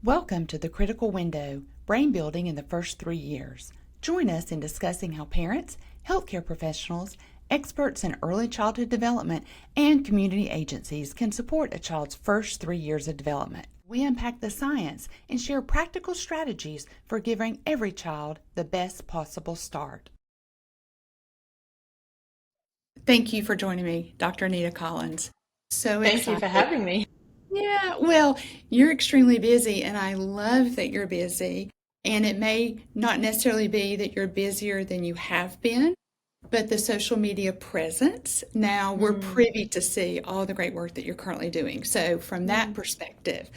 Welcome to the Critical Window, Brain Building in the First 3 Years. Join us in discussing how parents, healthcare professionals, experts in early childhood development, and community agencies can support a child's first 3 years of development. We unpack the science and share practical strategies for giving every child the best possible start. Thank you for joining me, Dr. Anita Collins. So Thank you for excited. having me. Yeah, well, you're extremely busy, and I love that you're busy. And it may not necessarily be that you're busier than you have been, but the social media presence, now we're Mm, privy to see all the great work that you're currently doing. So, from that mm, perspective,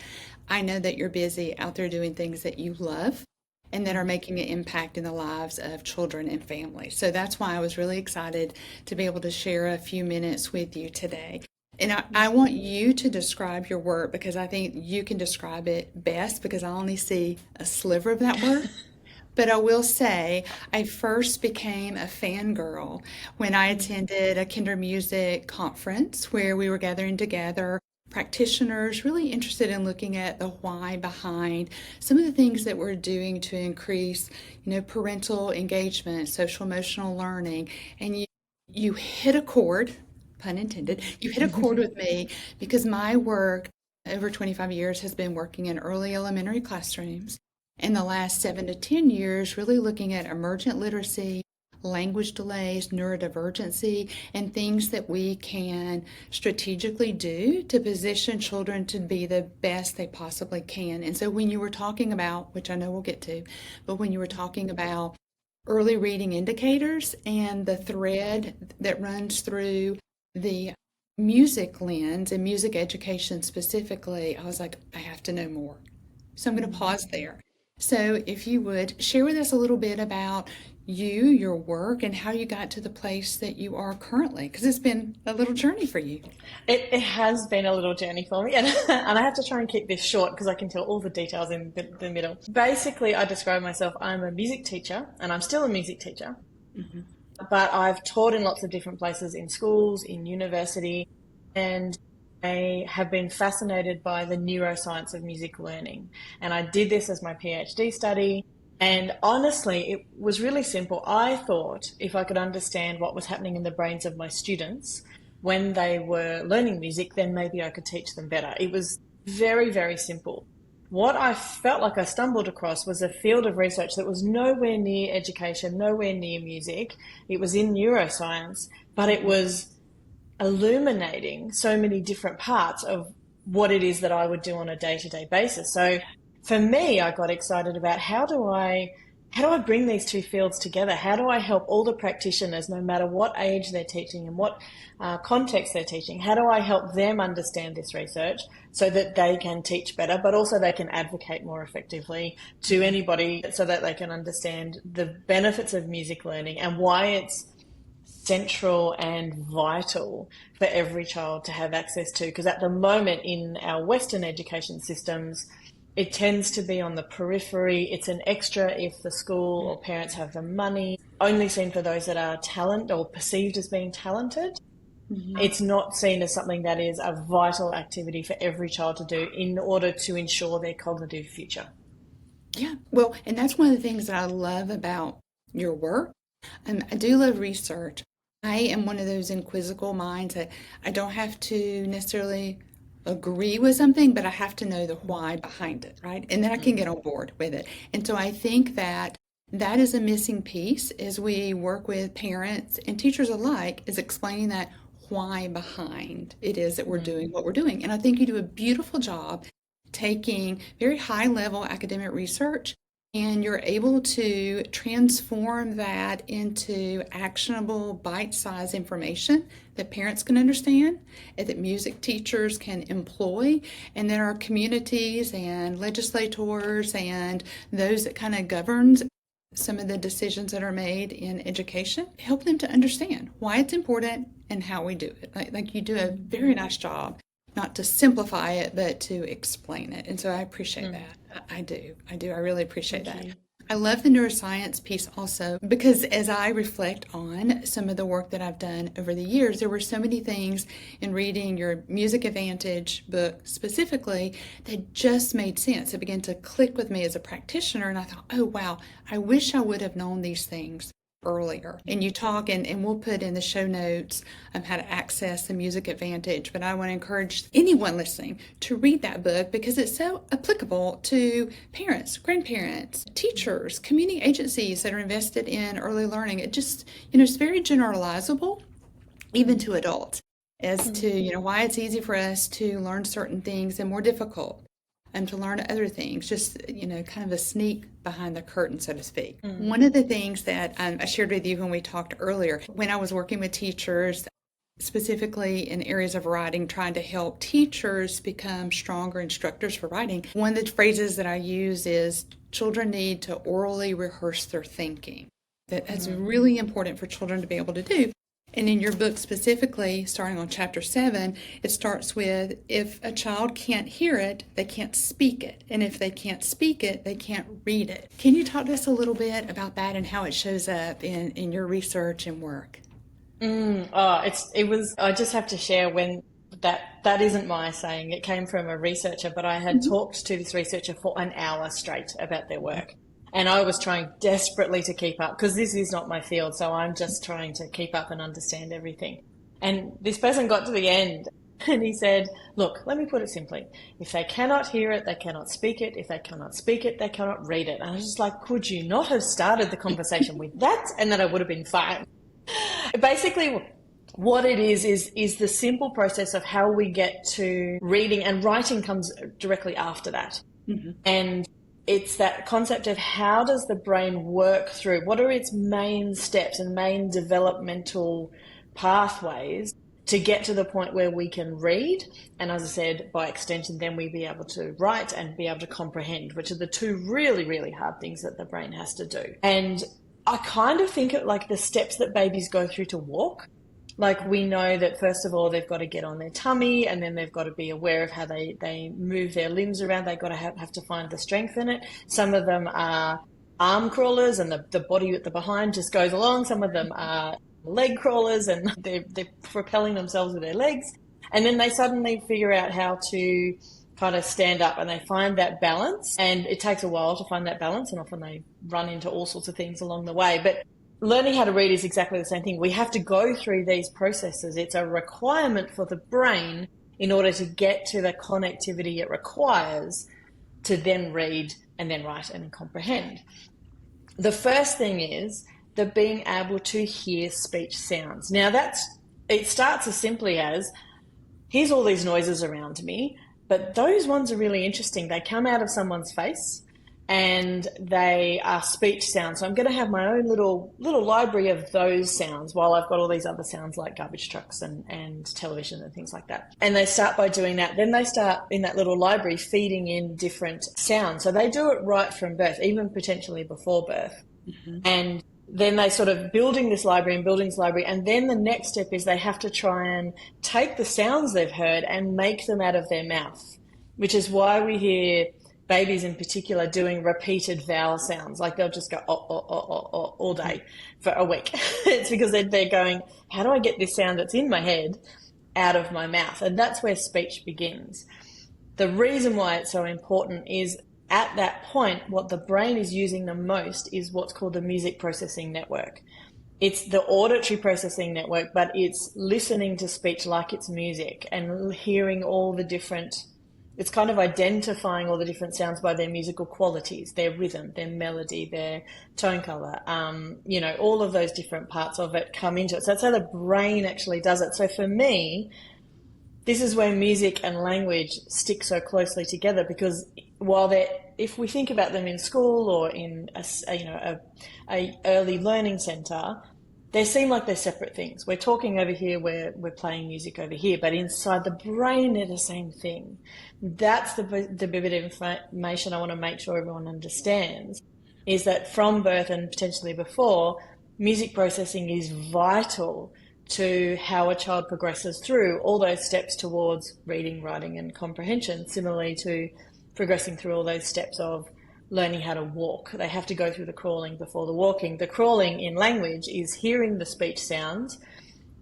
I know that you're busy out there doing things that you love and that are mm. making an impact in the lives of children and families. So, that's why I was really excited to be able to share a few minutes with you today. And I want you to describe your work because I think you can describe it best because I only see a sliver of that work. But I will say, I first became a fangirl when I Mm, attended a kinder music conference where we were gathering together practitioners really interested in looking at the why behind some of the things that we're doing to increase, parental engagement, social emotional learning. And you hit a chord, pun intended, you hit a chord mm. with me because my work over 25 years has been working in early elementary classrooms. In the last 7 to 10 years, really looking at emergent literacy, language delays, neurodivergency, and things that we can strategically do to position children to be the best they possibly can. And so, when you were talking about, which I know we'll get to, but when you were talking about early reading indicators and the thread that runs through the music lens and music education specifically, I was like, I have to know more. So I'm going to Mm. pause there. So if you would share with us a little bit about you, your work, and how you got to the place that you are currently, because it's been a little journey for you. It has been a little journey for me, and, and I have to try and keep this short because I can tell all the details in the middle. Basically, I describe myself, I'm a music teacher, and I'm still a music teacher, Hmm. but I've taught in lots of different places, in schools, in university, and I have been fascinated by the neuroscience of music learning. And I did this as my PhD study. And honestly, it was really simple. I thought if I could understand what was happening in the brains of my students when they were learning music, then maybe I could teach them better. It was very, very simple. What I felt like I stumbled across was a field of research that was nowhere near education, nowhere near music. It was in neuroscience, but it was illuminating so many different parts of what it is that I would do on a day-to-day basis. So for me, I got excited about how do I bring these two fields together? How do I help all the practitioners, no matter what age they're teaching and what context they're teaching? How do I help them understand this research so that they can teach better, but also they can advocate more effectively to anybody so that they can understand the benefits of music learning and why it's central and vital for every child to have access to. Because at the moment in our Western education systems, it tends to be on the periphery. It's an extra if the school or parents have the money, only seen for those that are talent or perceived as being talented. Hmm. It's not seen as something that is a vital activity for every child to do in order to ensure their cognitive future. Yeah, well, and that's one of the things that I love about your work. I do love research. I am one of those inquisical minds that I don't have to necessarily agree with something, but I have to know the why behind it, right? And then I can get Mm, on board with it. And so I think that that is a missing piece as we work with parents and teachers alike, is explaining that why behind it is that we're mm, doing what we're doing. And I think you do a beautiful job taking very high level academic research and you're able to transform that into actionable bite-sized information that parents can understand and that music teachers can employ, and that our communities and legislators and those that kind of governs some of the decisions that are made in education help them to understand why it's important and how we do it. Like you do a mm, very nice job, not to simplify it, but to explain it. And so I appreciate mm. that. I do. I do. I really appreciate Thank that. you. I love the neuroscience piece also because as I reflect on some of the work that I've done over the years, there were so many things in reading your Music Advantage book specifically that just made sense. It began to click with me as a practitioner, and I thought, oh, wow, I wish I would have known these things earlier. And you talk, and we'll put in the show notes how to access the Music Advantage. But I want to encourage anyone listening to read that book because it's so applicable to parents, grandparents, teachers, community agencies that are invested in early learning. It just, it's very generalizable, even to adults, as to, why it's easy for us to learn certain things and more difficult and to learn other things, just, kind of a sneak behind the curtain, so to speak. One of the things that I shared with you when we talked earlier, when I was working with teachers, specifically in areas of writing, trying to help teachers become stronger instructors for writing, one of the phrases that I use is children need to orally rehearse their thinking. That's really important for children to be able to do. And in your book specifically, starting on chapter 7, it starts with, if a child can't hear it, they can't speak it. And if they can't speak it, they can't read it. Can you talk to us a little bit about that and how it shows up in your research and work? I just have to share when that isn't my saying. It came from a researcher, but I had talked to this researcher for an hour straight about their work. And I was trying desperately to keep up because this is not my field. So I'm just trying to keep up and understand everything. And this person got to the end and he said, look, let me put it simply. If they cannot hear it, they cannot speak it. If they cannot speak it, they cannot read it. And I was just like, could you not have started the conversation with that? And then I would have been fine. Basically, what it is the simple process of how we get to reading, and writing comes directly after that. And it's that concept of how does the brain work through, what are its main steps and main developmental pathways to get to the point where we can read. And as I said, by extension, then we be able to write and be able to comprehend, which are the two really, really hard things that the brain has to do. And I kind of think of like the steps that babies go through to walk. Like we know that first of all, they've got to get on their tummy and then they've got to be aware of how they move their limbs around. They've got to have to find the strength in it. Some of them are arm crawlers and the body at the behind just goes along. Some of them are leg crawlers and they're propelling themselves with their legs. And then they suddenly figure out how to kind of stand up and they find that balance. And it takes a while to find that balance and often they run into all sorts of things along the way. But learning how to read is exactly the same thing. We have to go through these processes. It's a requirement for the brain in order to get to the connectivity it requires to then read and then write and comprehend. The first thing is the being able to hear speech sounds. Now it starts as simply as, here's all these noises around me, but those ones are really interesting. They come out of someone's face and they are speech sounds. So I'm going to have my own little library of those sounds while I've got all these other sounds like garbage trucks and television and things like that. And they start by doing that. Then they start in that little library feeding in different sounds. So they do it right from birth, even potentially before birth. And then they sort of building this library. And then the next step is they have to try and take the sounds they've heard and make them out of their mouth, which is why we hear babies in particular doing repeated vowel sounds. Like they'll just go, oh, oh, oh, oh, oh, all day for a week. It's because they're going, how do I get this sound that's in my head out of my mouth? And that's where speech begins. The reason why it's so important is at that point, what the brain is using the most is what's called the music processing network. It's the auditory processing network, but it's listening to speech like it's music and hearing all the different, it's kind of identifying all the different sounds by their musical qualities, their rhythm, their melody, their tone color, all of those different parts of it come into it. So that's how the brain actually does it. So for me, this is where music and language stick so closely together, because while if we think about them in school or in a early learning center, they seem like they're separate things. We're talking over here, we're playing music over here, but inside the brain they're the same thing. That's the bit of information I want to make sure everyone understands, is that from birth and potentially before, music processing is vital to how a child progresses through all those steps towards reading, writing and comprehension, similarly to progressing through all those steps of learning how to walk. They have to go through the crawling before the walking. The crawling in language is hearing the speech sounds,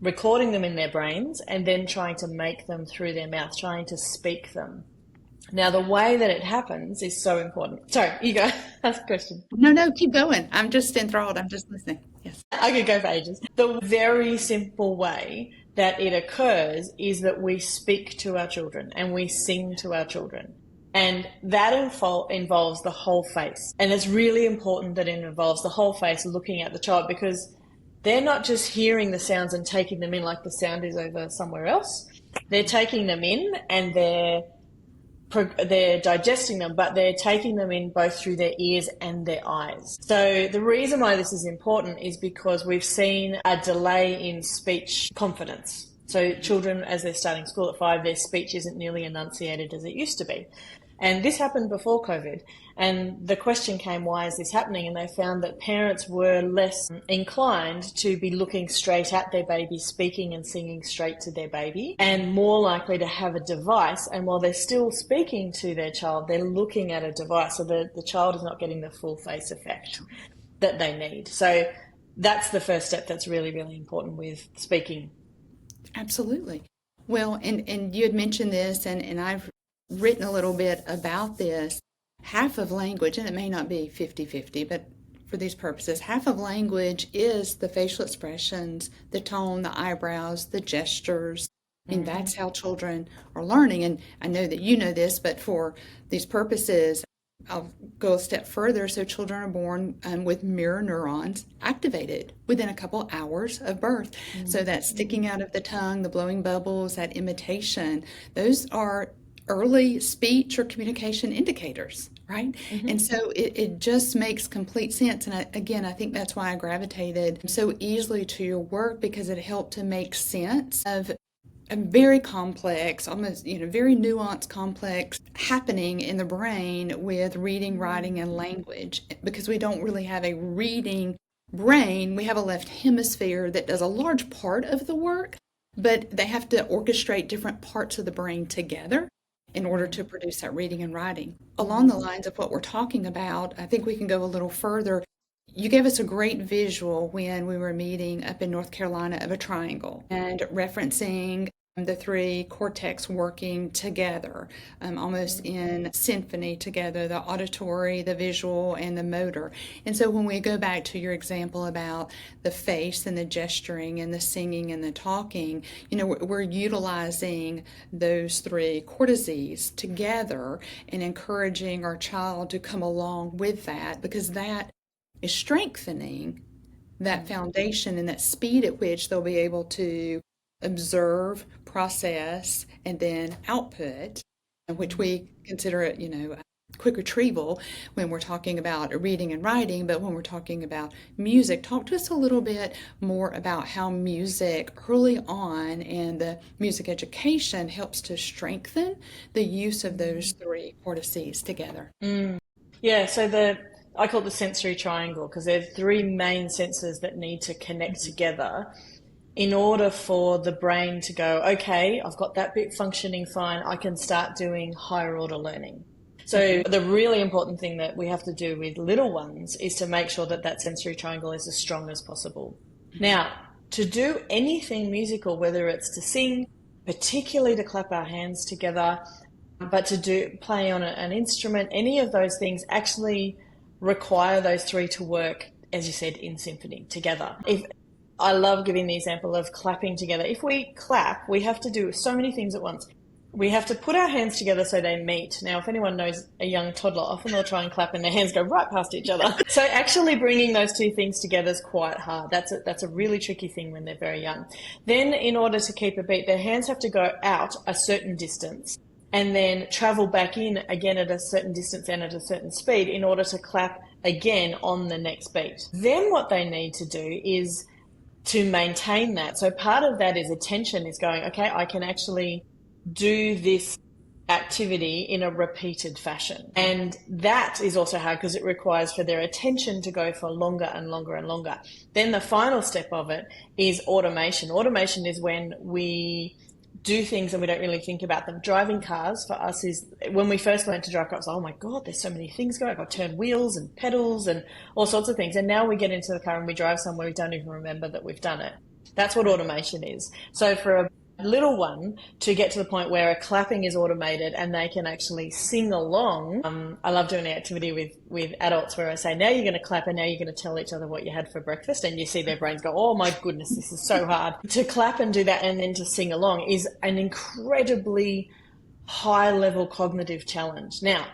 recording them in their brains, and then trying to make them through their mouth, trying to speak them. Now, the way that it happens is so important. Sorry, you go. Ask a question. No, keep going. I'm just enthralled. I'm just listening. Yes. I could go for ages. The very simple way that it occurs is that we speak to our children and we sing to our children. And that involves the whole face. And it's really important that it involves the whole face looking at the child, because they're not just hearing the sounds and taking them in like the sound is over somewhere else. They're taking them in and they're digesting them, but they're taking them in both through their ears and their eyes. So the reason why this is important is because we've seen a delay in speech confidence. So children, as they're starting school at 5, their speech isn't nearly enunciated as it used to be. And this happened before COVID. And the question came, why is this happening? And they found that parents were less inclined to be looking straight at their baby, speaking and singing straight to their baby, and more likely to have a device. And while they're still speaking to their child, they're looking at a device. So the child is not getting the full face effect that they need. So that's the first step that's really, really important with speaking. Absolutely. Well, and you had mentioned this, and I've written a little bit about this. Half of language, and it may not be 50-50, but for these purposes, half of language is the facial expressions, the tone, the eyebrows, the gestures. And that's how children are learning. And I know that you know this, but for these purposes, I'll go a step further. So children are born with mirror neurons activated within a couple hours of birth. So that sticking out of the tongue, the blowing bubbles, that imitation, those are early speech or communication indicators, right? And so it just makes complete sense. And I think that's why I gravitated so easily to your work, because it helped to make sense of a very complex, almost, very nuanced, complex happening in the brain with reading, writing, and language, because we don't really have a reading brain. We have a left hemisphere that does a large part of the work, but they have to orchestrate different parts of the brain together in order to produce that reading and writing. Along the lines of what we're talking about, I think we can go a little further. You gave us a great visual when we were meeting up in North Carolina of a triangle and referencing the 3 cortex working together, almost in symphony together, the auditory, the visual, and the motor. And so when we go back to your example about the face and the gesturing and the singing and the talking, we're utilizing those 3 cortices together and encouraging our child to come along with that, because that is strengthening that foundation and that speed at which they'll be able to observe, process, and then output, which we consider it, quick retrieval when we're talking about reading and writing. But when we're talking about music, talk to us a little bit more about how music early on and the music education helps to strengthen the use of those 3 cortices together. Yeah, so I call it the sensory triangle, because there are 3 main senses that need to connect together in order for the brain to go, okay, I've got that bit functioning fine, I can start doing higher order learning. So the really important thing that we have to do with little ones is to make sure that that sensory triangle is as strong as possible. Now, to do anything musical, whether it's to sing, particularly to clap our hands together, but to play on an instrument, any of those things actually require those 3 to work, as you said, in symphony together. I love giving the example of clapping together. If we clap, we have to do so many things at once. We have to put our hands together so they meet. Now, if anyone knows a young toddler, often they'll try and clap and their hands go right past each other. So actually bringing those 2 things together is quite hard. That's a really tricky thing when they're very young. Then in order to keep a beat, their hands have to go out a certain distance and then travel back in again at a certain distance and at a certain speed in order to clap again on the next beat. Then what they need to do is to maintain that. So part of that is attention, is going, okay, I can actually do this activity in a repeated fashion. And that is also hard because it requires for their attention to go for longer and longer and longer. Then the final step of it is automation. Automation is when we do things and we don't really think about them. Driving cars for us is, when we first learned to drive cars, oh my God, there's so many things going. I've got to turn wheels and pedals and all sorts of things. And now we get into the car and we drive somewhere, we don't even remember that we've done it. That's what automation is. So for a little one to get to the point where a clapping is automated and they can actually sing along. I love doing an activity with adults where I say, now you're going to clap and now you're going to tell each other what you had for breakfast, and you see their brains go, oh my goodness, this is so hard. To clap and do that and then to sing along is an incredibly high level cognitive challenge. Now,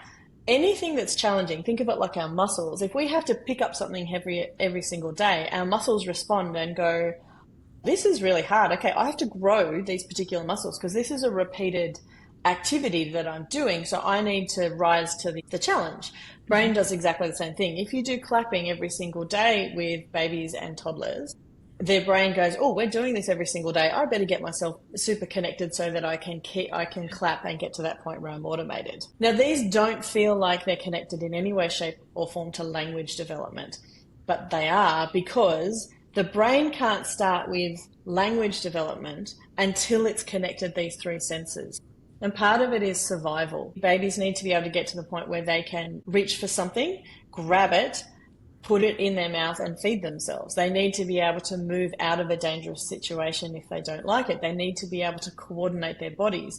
anything that's challenging, think of it like our muscles. If we have to pick up something heavy every single day, our muscles respond and go, this is really hard. Okay, I have to grow these particular muscles because this is a repeated activity that I'm doing. So I need to rise to the challenge. Brain does exactly the same thing. If you do clapping every single day with babies and toddlers, their brain goes, oh, we're doing this every single day. I better get myself super connected so that I can clap and get to that point where I'm automated. Now, these don't feel like they're connected in any way, shape or form to language development, but they are, because the brain can't start with language development until it's connected these three senses. And part of it is survival. Babies need to be able to get to the point where they can reach for something, grab it, put it in their mouth and feed themselves. They need to be able to move out of a dangerous situation if they don't like it. They need to be able to coordinate their bodies.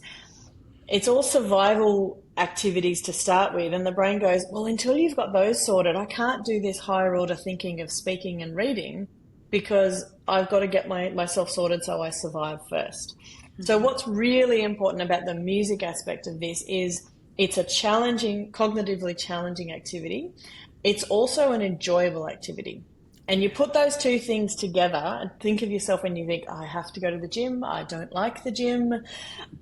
It's all survival activities to start with. And the brain goes, well, until you've got those sorted, I can't do this higher order thinking of speaking and reading, because I've got to get myself sorted so I survive first. Mm-hmm. So what's really important about the music aspect of this is it's a challenging, cognitively challenging activity. It's also an enjoyable activity. And you put those two things together and think of yourself when you think, I have to go to the gym, I don't like the gym,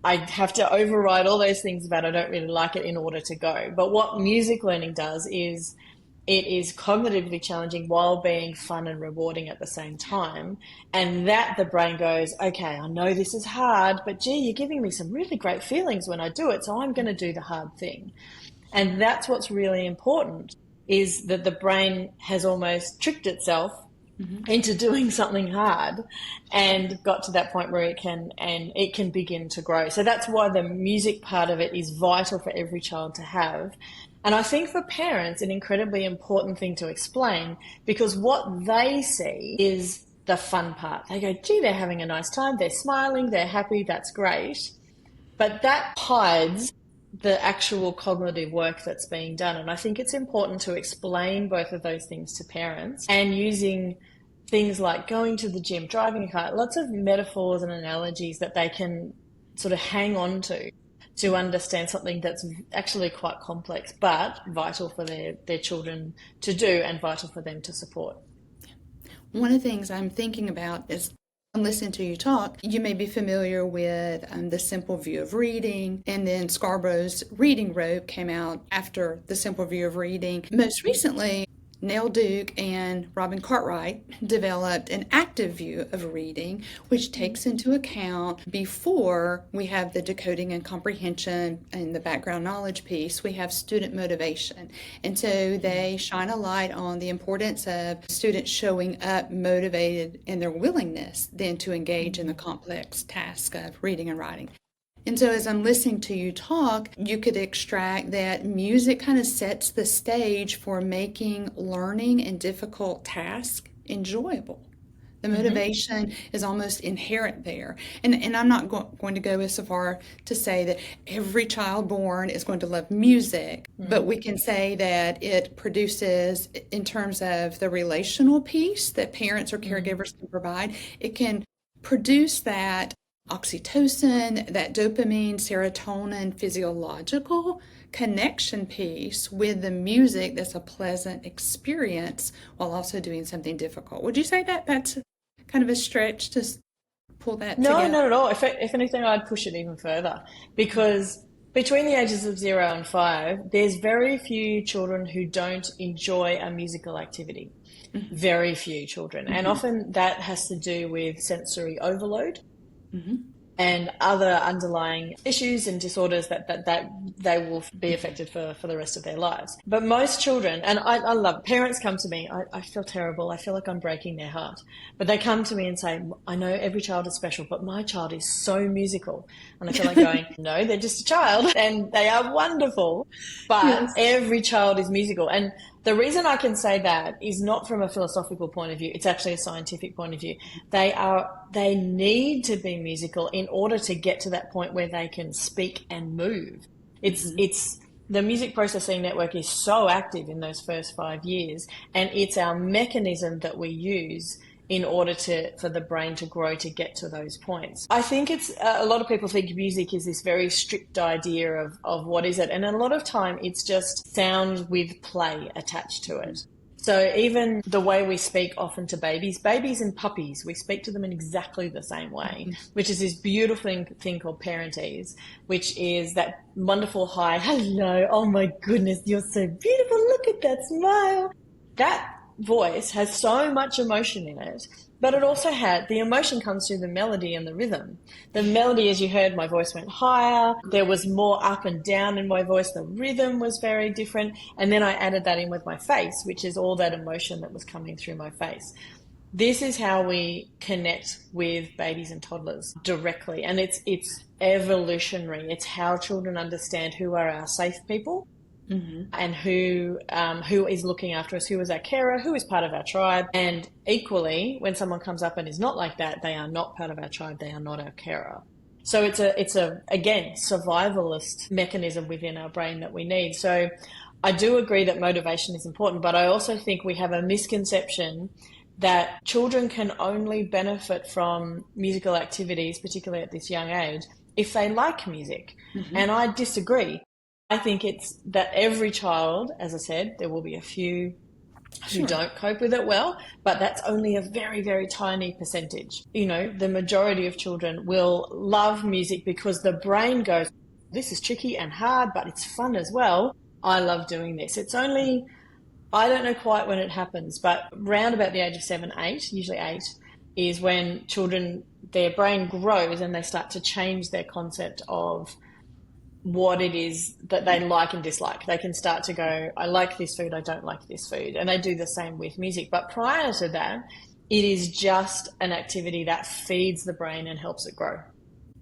I have to override all those things about I don't really like it in order to go. But what music learning does is it is cognitively challenging while being fun and rewarding at the same time. And that the brain goes, okay, I know this is hard, but gee, you're giving me some really great feelings when I do it, so I'm going to do the hard thing. And that's what's really important, is that the brain has almost tricked itself into doing something hard and got to that point where it can begin to grow. So that's why the music part of it is vital for every child to have. And I think for parents, an incredibly important thing to explain, because what they see is the fun part. They go, gee, they're having a nice time, they're smiling, they're happy, that's great. But that hides the actual cognitive work that's being done. And I think it's important to explain both of those things to parents, and using things like going to the gym, driving a car, lots of metaphors and analogies that they can sort of hang on to understand something that's actually quite complex, but vital for their children to do and vital for them to support. One of the things I'm thinking about is, listening to you talk, you may be familiar with the Simple View of Reading, and then Scarborough's Reading Rope came out after the Simple View of Reading. Most recently, Nell Duke and Robin Cartwright developed an active view of reading, which takes into account, before we have the decoding and comprehension and the background knowledge piece, we have student motivation. And so they shine a light on the importance of students showing up motivated in their willingness then to engage in the complex task of reading and writing. And so as I'm listening to you talk, you could extract that music kind of sets the stage for making learning and difficult tasks enjoyable. The motivation is almost inherent there. And I'm not going to go as far to say that every child born is going to love music, but we can say that it produces, in terms of the relational piece that parents or caregivers can provide, it can produce that oxytocin, that dopamine, serotonin, physiological connection piece with the music that's a pleasant experience while also doing something difficult. Would you say that that's kind of a stretch to pull that together? No, not at all. If anything, I'd push it even further, because between the ages of 0 and 5, there's very few children who don't enjoy a musical activity. Very few children. And often that has to do with sensory overload. and other underlying issues and disorders that they will be affected for the rest of their lives. But most children, and I love, parents come to me, I feel terrible, I feel like I'm breaking their heart, but they come to me and say, I know every child is special, but my child is so musical. And I feel like going, no, they're just a child and they are wonderful, but Yes. every child is musical. And the reason I can say that is not from a philosophical point of view. It's actually a scientific point of view. They need to be musical in order to get to that point where they can speak and move. It's the music processing network is so active in those first 5 years, and it's our mechanism that we use in order for the brain to grow to get to those points. I think it's a lot of people think music is this very strict idea of what is it, and a lot of time it's just sound with play attached to it. So even the way we speak often to babies and puppies, we speak to them in exactly the same way, which is this beautiful thing called parentese, which is that wonderful hi, hello, oh my goodness, you're so beautiful, look at that smile. That voice has so much emotion in it, but it also the emotion comes through the melody and the rhythm. The melody, as you heard, my voice went higher. There was more up and down in my voice. The rhythm was very different. And then I added that in with my face, which is all that emotion that was coming through my face. This is how we connect with babies and toddlers directly. And it's evolutionary. It's how children understand who are our safe people. And who is looking after us, who is our carer, who is part of our tribe. And equally, when someone comes up and is not like that, they are not part of our tribe, they are not our carer. So it's a again, survivalist mechanism within our brain that we need. So I do agree that motivation is important, but I also think we have a misconception that children can only benefit from musical activities, particularly at this young age, if they like music. And I disagree. I think it's that every child, as I said, there will be a few who don't cope with it well, but that's only a very, very tiny percentage. You know, the majority of children will love music because the brain goes, this is tricky and hard, but it's fun as well. I love doing this. It's only, I don't know quite when it happens, but round about the age of 7, 8, usually 8, is when children, their brain grows and they start to change their concept of what it is that they like and dislike. They can start to go, I like this food, I don't like this food. And they do the same with music. But prior to that, it is just an activity that feeds the brain and helps it grow.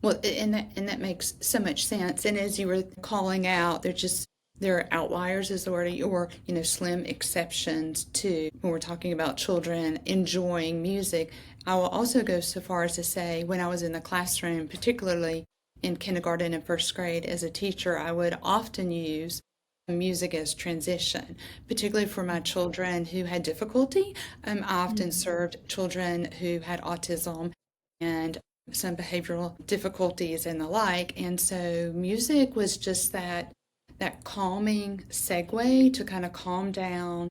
Well, and that makes so much sense. And as you were calling out, there are outliers as already, or slim exceptions to when we're talking about children enjoying music. I will also go so far as to say, when I was in the classroom, particularly in kindergarten and first grade as a teacher, I would often use music as transition, particularly for my children who had difficulty. I often served children who had autism and some behavioral difficulties and the like. And so music was just that calming segue to kind of calm down,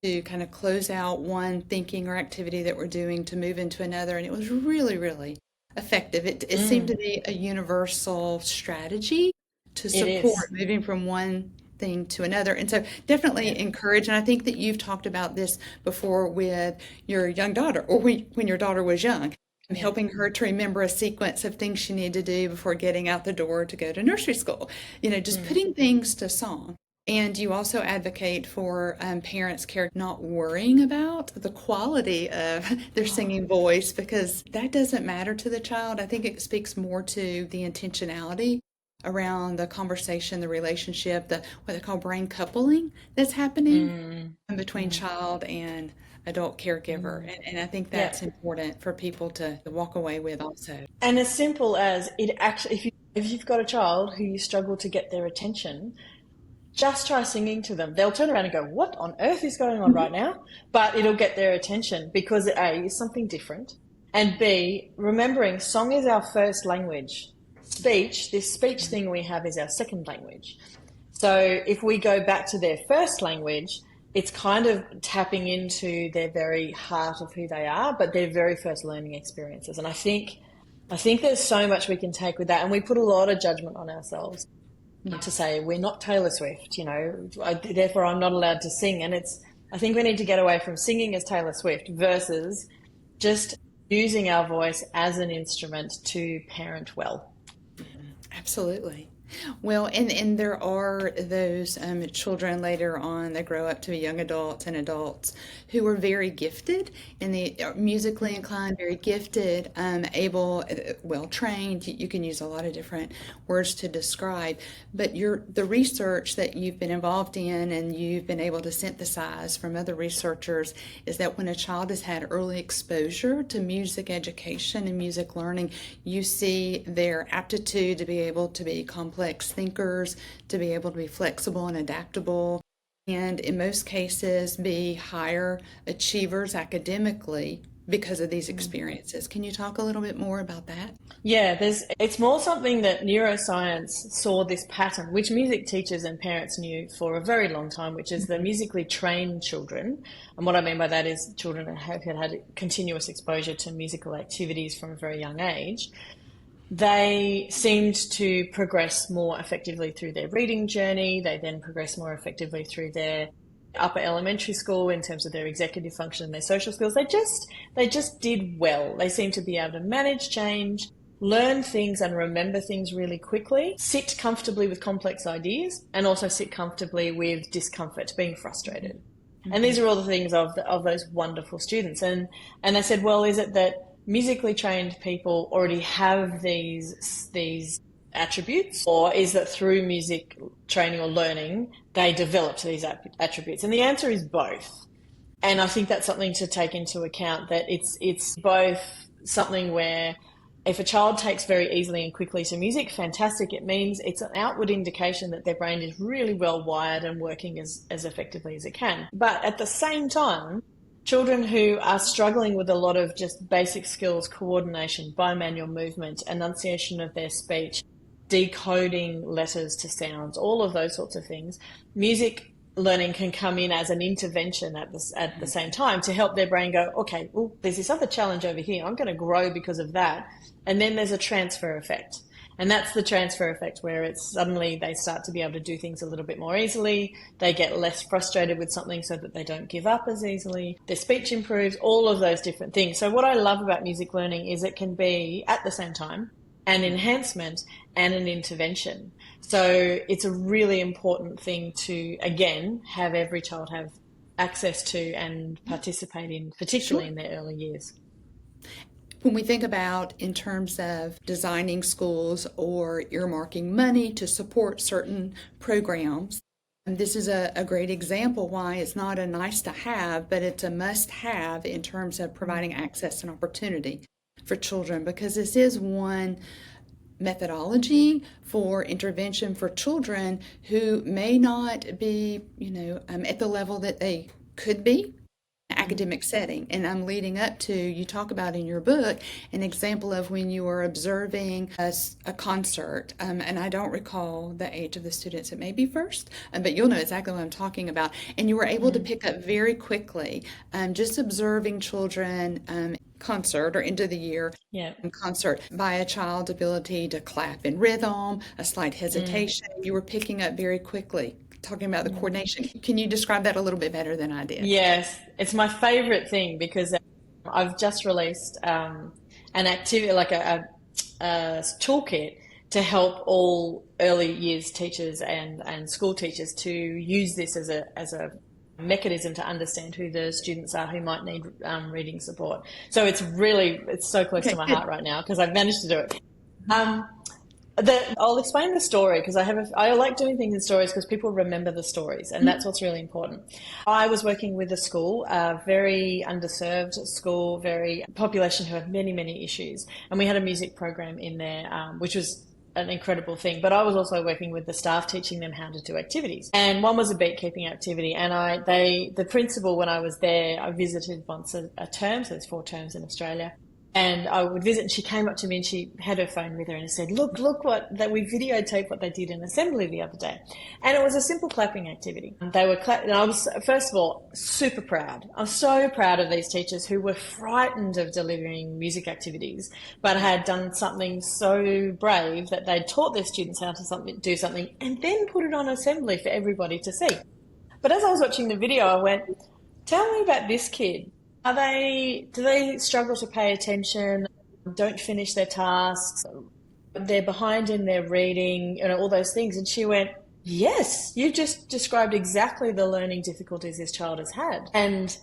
to kind of close out one thinking or activity that we're doing to move into another. And it was really, really effective. It seemed to be a universal strategy to It is. support moving from one thing to another. And so definitely encourage, and I think that you've talked about this before with your young daughter, or when your daughter was young, and helping her to remember a sequence of things she needed to do before getting out the door to go to nursery school. Just putting things to song. And you also advocate for parents not worrying about the quality of their singing voice, because that doesn't matter to the child. I think it speaks more to the intentionality around the conversation, the relationship, what they call brain coupling that's happening between child and adult caregiver. And I think Yeah. that's important for people to walk away with also. And as simple as it actually, if you've got a child who you struggle to get their attention, just try singing to them. They'll turn around and go, what on earth is going on right now? But it'll get their attention because A, is something different, and B, remembering song is our first language. This speech thing we have is our second language. So if we go back to their first language, it's kind of tapping into their very heart of who they are, but their very first learning experiences. And I think there's so much we can take with that, and we put a lot of judgment on ourselves to say we're not Taylor Swift, therefore I'm not allowed to sing. And I think we need to get away from singing as Taylor Swift versus just using our voice as an instrument to parent well. Absolutely. Well, and there are those children later on that grow up to be young adults and adults who are very gifted and they are musically inclined, very gifted, able, well trained. You can use a lot of different words to describe, but the research that you've been involved in and you've been able to synthesize from other researchers is that when a child has had early exposure to music education and music learning, you see their aptitude to be able to be complex thinkers, to be able to be flexible and adaptable, and in most cases be higher achievers academically because of these experiences. Can you talk a little bit more about that? Yeah, it's more something that neuroscience saw this pattern, which music teachers and parents knew for a very long time, which is the musically trained children. And what I mean by that is children that have had continuous exposure to musical activities from a very young age. They seemed to progress more effectively through their reading journey. They then progressed more effectively through their upper elementary school in terms of their executive function and their social skills. They just did well. They seemed to be able to manage change, learn things and remember things really quickly, sit comfortably with complex ideas, and also sit comfortably with discomfort, being frustrated. Mm-hmm. And these are all the things of those wonderful students. And they said, well, is it that musically trained people already have these attributes, or is that through music training or learning they developed these attributes? And the answer is both. And I think that's something to take into account, that it's both something where if a child takes very easily and quickly to music, fantastic. It means it's an outward indication that their brain is really well wired and working as effectively as it can. But at the same time, children who are struggling with a lot of just basic skills, coordination, bimanual movement, enunciation of their speech, decoding letters to sounds, all of those sorts of things, music learning can come in as an intervention at the same time to help their brain go, okay, well, there's this other challenge over here. I'm going to grow because of that. And then there's a transfer effect. And that's the transfer effect, where it's suddenly they start to be able to do things a little bit more easily. They get less frustrated with something so that they don't give up as easily. Their speech improves, all of those different things. So what I love about music learning is it can be, at the same time, an enhancement and an intervention. So it's a really important thing to, again, have every child have access to and participate in, particularly in their early years. When we think about in terms of designing schools or earmarking money to support certain programs, and this is a great example why it's not a nice to have, but it's a must have in terms of providing access and opportunity for children, because this is one methodology for intervention for children who may not be, at the level that they could be academic setting. And I'm leading up to, you talk about in your book, an example of when you were observing a concert, and I don't recall the age of the students, it may be first, but you'll know exactly what I'm talking about. And you were able to pick up very quickly, just observing children concert or end of the year concert by a child's ability to clap in rhythm, a slight hesitation. You were picking up very quickly, talking about the coordination. Can you describe that a little bit better than I did? Yes, it's my favorite thing, because I've just released an activity, like a toolkit to help all early years teachers and school teachers to use this as a mechanism to understand who the students are who might need reading support. So it's so close to my heart right now, because I've managed to do it. I'll explain the story, because I like doing things in stories because people remember the stories, and that's what's really important. I was working with a school, a very underserved school, very population who have many, many issues, and we had a music program in there, which was an incredible thing. But I was also working with the staff, teaching them how to do activities. And one was a beat keeping activity. And the principal, when I was there, I visited once a term, so there's 4 terms in Australia. And I would visit, and she came up to me and she had her phone with her and said, look that we videotaped what they did in assembly the other day. And it was a simple clapping activity. They were and I was, first of all, super proud. I'm so proud of these teachers who were frightened of delivering music activities, but had done something so brave that they'd taught their students how to do something and then put it on assembly for everybody to see. But as I was watching the video, I went, tell me about this kid. Do they struggle to pay attention, don't finish their tasks, they're behind in their reading, all those things? And she went, yes, you just described exactly the learning difficulties this child has had. And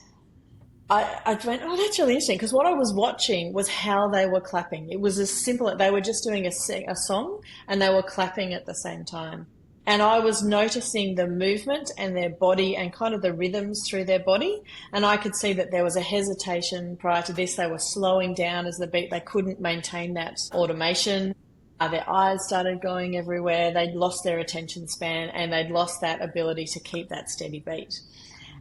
I went, oh, that's really interesting, because what I was watching was how they were clapping. It was as simple, they were just doing a song and they were clapping at the same time. And I was noticing the movement and their body and kind of the rhythms through their body. And I could see that there was a hesitation prior to this. They were slowing down as the beat. They couldn't maintain that automation. Their eyes started going everywhere. They'd lost their attention span and they'd lost that ability to keep that steady beat.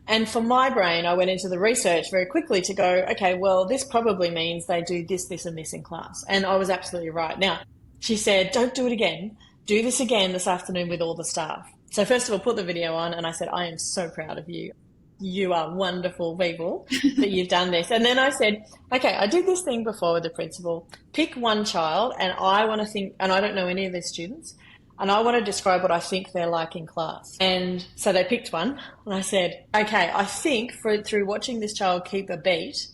And for my brain, I went into the research very quickly to go, okay, well, this probably means they do this, this, and this in class. And I was absolutely right. Now, she said, don't do it again. Do this again this afternoon with all the staff. So first of all, put the video on, and I said, I am so proud of you. You are wonderful people that you've done this. And then I said, okay, I did this thing before with the principal. Pick one child, and I want to think, and I don't know any of their students, and I want to describe what I think they're like in class. And so they picked one, and I said, okay, I think through watching this child keep a beat,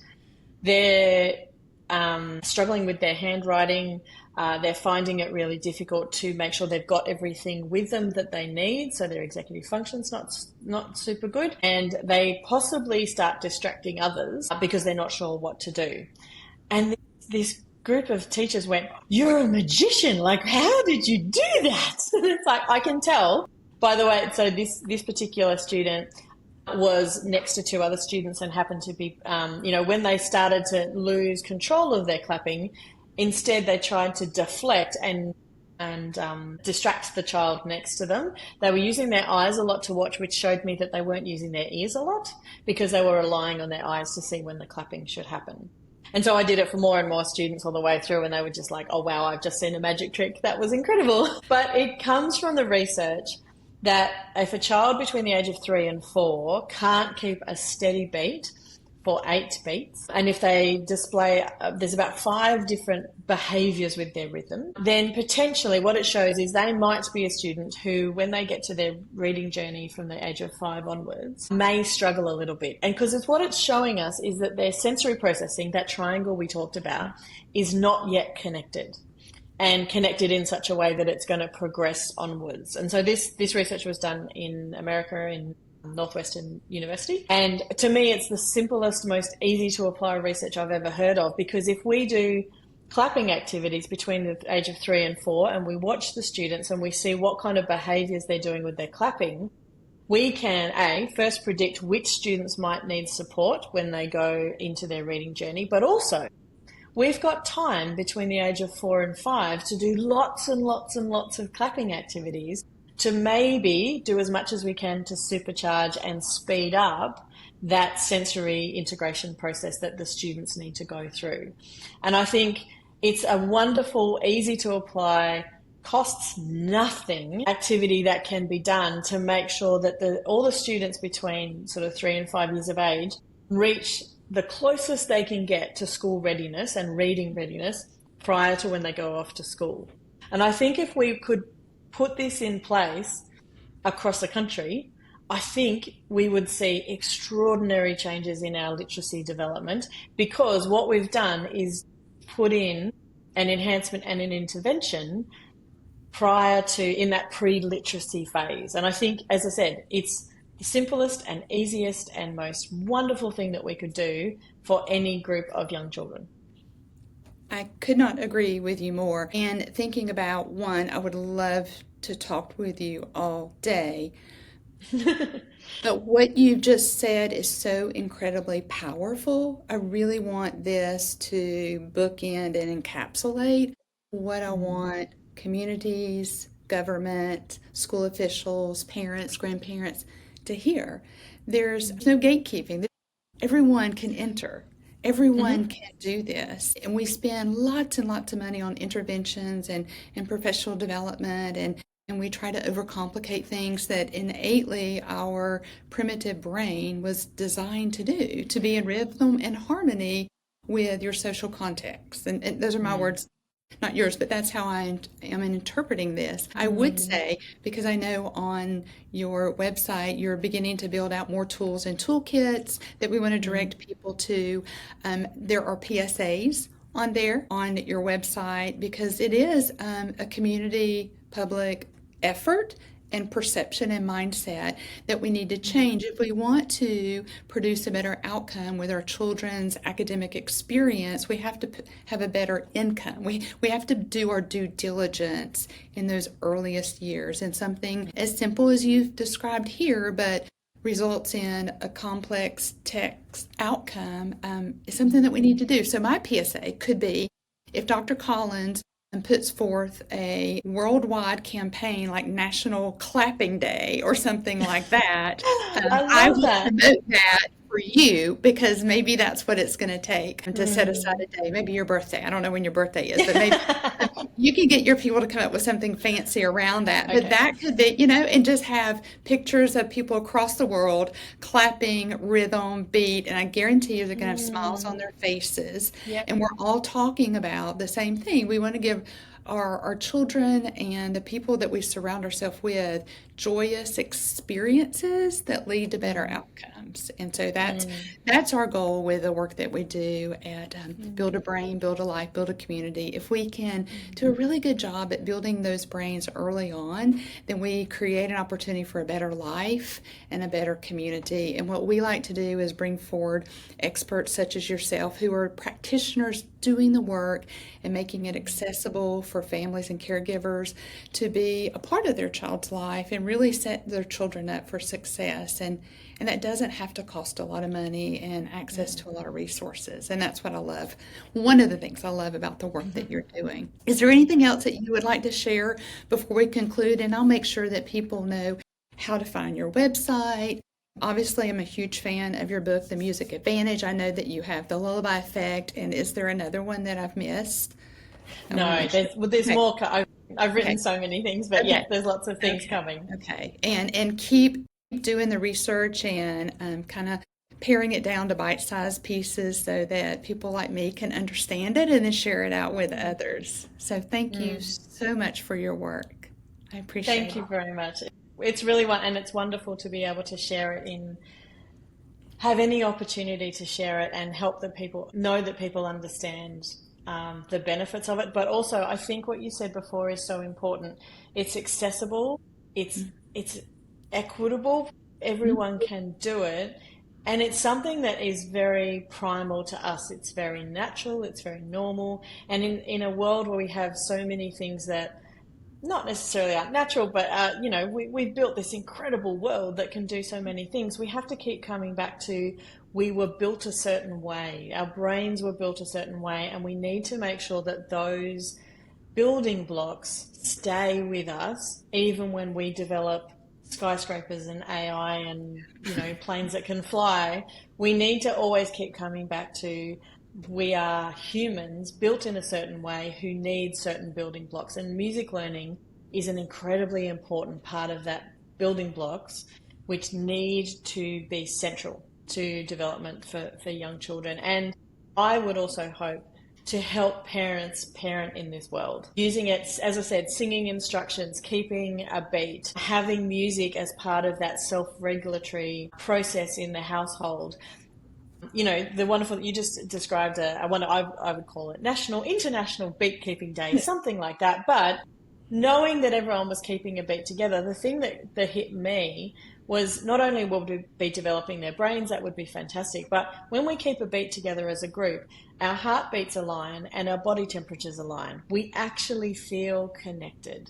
they're struggling with their handwriting. They're finding it really difficult to make sure they've got everything with them that they need, so their executive function's not super good, and they possibly start distracting others because they're not sure what to do. And this group of teachers went, you're a magician, like how did you do that? And it's like, I can tell. By the way, so this particular student was next to two other students and happened to be, when they started to lose control of their clapping, instead they tried to deflect and distract the child next to them. They were using their eyes a lot to watch, which showed me that they weren't using their ears a lot because they were relying on their eyes to see when the clapping should happen. And so I did it for more and more students all the way through, and they were just like, oh, wow, I've just seen a magic trick. That was incredible. But it comes from the research that if a child between the age of 3 and 4 can't keep a steady beat for 8 beats, and if they display, there's about 5 different behaviours with their rhythm, then potentially what it shows is they might be a student who, when they get to their reading journey from the age of 5 onwards, may struggle a little bit. And because it's what it's showing us is that their sensory processing, that triangle we talked about, is not yet connected, and connected in such a way that it's going to progress onwards. And so this research was done in America, in Northwestern University. And to me, it's the simplest, most easy to apply research I've ever heard of, because if we do clapping activities between the age of 3 and 4 and we watch the students and we see what kind of behaviours they're doing with their clapping, we can, first predict which students might need support when they go into their reading journey, but also we've got time between the age of 4 and 5 to do lots and lots and lots of clapping activities to maybe do as much as we can to supercharge and speed up that sensory integration process that the students need to go through. And I think it's a wonderful, easy to apply, costs nothing activity that can be done to make sure that all the students between sort of 3 and 5 years of age reach the closest they can get to school readiness and reading readiness prior to when they go off to school. And I think if we could put this in place across the country, I think we would see extraordinary changes in our literacy development, because what we've done is put in an enhancement and an intervention prior to, in that pre-literacy phase. And I think, as I said, it's the simplest and easiest and most wonderful thing that we could do for any group of young children. I could not agree with you more. And thinking about one, I would love to talk with you all day. But what you've just said is so incredibly powerful. I really want this to bookend and encapsulate what I want communities, government, school officials, parents, grandparents to hear. There's no gatekeeping. Everyone can enter. Everyone can do this. And we spend lots and lots of money on interventions and professional development, and we try to overcomplicate things that innately our primitive brain was designed to do, to be in rhythm and harmony with your social context. And those are my words. not yours, but that's how I am interpreting this. I would Mm, say, because I know on your website you're beginning to build out more tools and toolkits that we want to mm, direct people to. There are PSAs on there on your website because it is a community public effort and perception and mindset that we need to mm, change if we want to produce a better outcome with our children's academic experience. We have to have a better income. We have to do our due diligence in those earliest years, and something as simple as you've described here but results in a complex text outcome is something that we need to do. So my PSA could be, if Dr. Collins puts forth a worldwide campaign like National Clapping Day or something like that, I I love will that. promote that for you because maybe that's what it's going to take to set aside Mm. a day. Maybe your birthday. I don't know when your birthday is, but maybe you can get your people to come up with something fancy around that. But Okay. that could be, you know, and just have pictures of people across the world clapping, rhythm, beat, and I guarantee you they're going to have smiles on Mm. their faces. Yep. And we're all talking about the same thing. We want to give our children and the people that we surround ourselves with joyous experiences that lead to better Mm. outcomes. And so Mm. that's our goal with the work that we do at Build Mm. a Brain, Build a Life, Build a Community. If we can Mm. do a really good job at building those brains early on, then we create an opportunity for a better life and a better community. And what we like to do is bring forward experts such as yourself who are practitioners doing the work and making it accessible for families and caregivers to be a part of their child's life and really set their children up for success. And that doesn't have to cost a lot of money and access to a lot of resources. And that's what I love. One of the things I love about the work that Mm. you're doing. Is there anything else that you would like to share before we conclude? And I'll make sure that people know how to find your website. Obviously, I'm a huge fan of your book, The Music Advantage. I know that you have The Lullaby Effect. And is there another one that I've missed? I want to No, make sure. there's Okay, more. I've written okay, so many things, but okay, yeah, there's lots of things okay, coming. okay. And keep doing the research and kind of paring it down to bite-sized pieces so that people like me can understand it and then share it out with Mm. others. So thank you Mm. so much for your work. I appreciate Thank you it. very much. It's really and it's wonderful to be able to share it have any opportunity to share it and help the people know that people understand the benefits of it. But also, I think what you said before is so important. It's accessible. It's equitable. Everyone can do it. And it's something that is very primal to us. It's very natural. It's very normal. And in a world where we have so many things that not necessarily unnatural, but we've built this incredible world that can do so many things. We have to keep coming back to we were built a certain way, our brains were built a certain way, and we need to make sure that those building blocks stay with us even when we develop skyscrapers and AI and planes that can fly. We need to always keep coming back to we are humans built in a certain way who need certain building blocks, and music learning is an incredibly important part of that building blocks, which need to be central to development for young children. And I would also hope to help parents parent in this world. Using it, as I said, singing instructions, keeping a beat, having music as part of that self-regulatory process in the household. The wonderful, you just described I would call it International Beat Keeping Day, something like that. But knowing that everyone was keeping a beat together, the thing that hit me was not only will we be developing their brains, that would be fantastic, but when we keep a beat together as a group, our heartbeats align and our body temperatures align. We actually feel connected.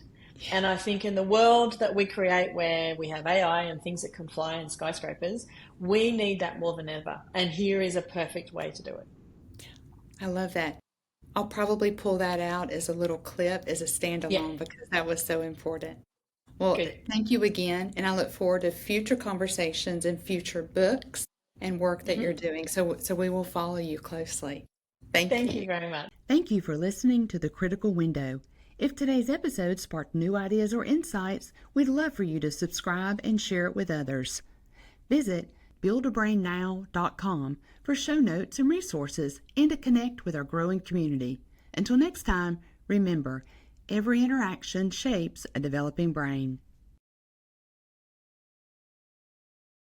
And I think in the world that we create where we have AI and things that can fly and skyscrapers, we need that more than ever. And here is a perfect way to do it. I love that. I'll probably pull that out as a little clip, as a Yeah, standalone, because that was so important. Well, good. thank you again, and I look forward to future conversations and future books and work that you're Hmm. doing. So we will follow you closely. Thank Thank you. you very much. Thank you for listening to The Critical Window. If today's episode sparked new ideas or insights, we'd love for you to subscribe and share it with others. Visit buildabrainnow.com for show notes and resources and to connect with our growing community. Until next time, Remember, every interaction shapes a developing brain.